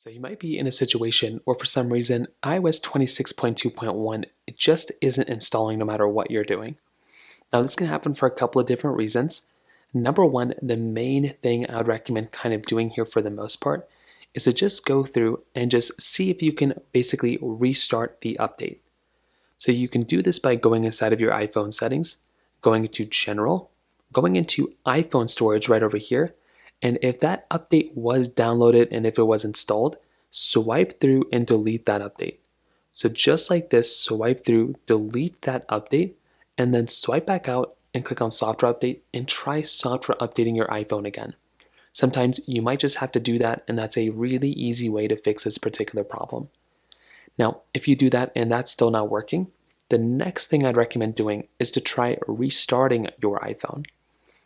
So you might be in a situation where for some reason iOS 26.2.1 it just isn't installing no matter what you're doing. Now this can happen for a couple of different reasons. Number one, the main thing I would recommend kind of doing here for the most part is to just go through and just see if you can basically restart the update. So you can do this by going inside of your iPhone settings, going into general, going into iPhone storage right over here, and if that update was downloaded and if it was installed, swipe through and delete that update. So just like this, swipe through, delete that update, and then swipe back out and click on software update and try software updating your iPhone again. Sometimes you might just have to do that, and that's a really easy way to fix this particular problem. Now, if you do that and that's still not working, the next thing I'd recommend doing is to try restarting your iPhone.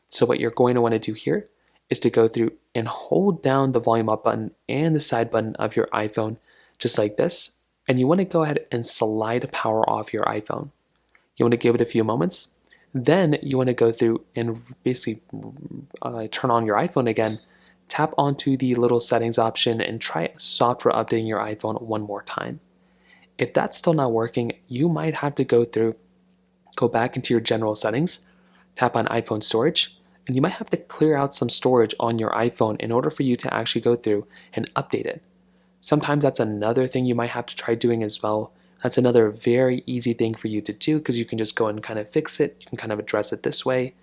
So what you're going to want to do here is to go through and hold down the volume up button and the side button of your iPhone just like this, and you want to go ahead and slide power off your iPhone. You want to give it a few moments, then you want to go through and basically turn on your iPhone again, tap onto the little settings option and try software updating your iPhone one more time. If that's still not working, you might have to go back into your general settings, tap on iPhone storage, and you might have to clear out some storage on your iPhone in order for you to actually go through and update it. Sometimes that's another thing you might have to try doing as well. That's another very easy thing for you to do because you can just go and kind of fix it. You can kind of address it this way.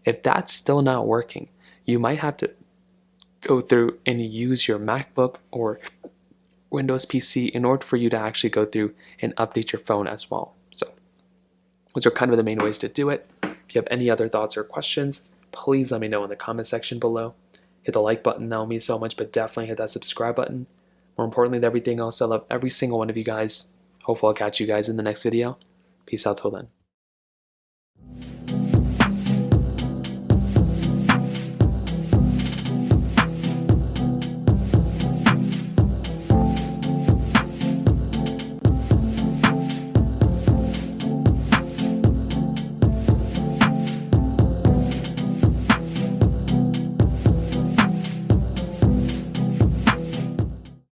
If that's still not working, you might have to go through and use your MacBook or Windows PC in order for you to actually go through and update your phone as well. So those are kind of the main ways to do it. If you have any other thoughts or questions, please let me know in the comment section below. Hit the like button, that will mean so much, but definitely hit that subscribe button. More importantly than everything else, I love every single one of you guys. Hopefully I'll catch you guys in the next video. Peace out till then.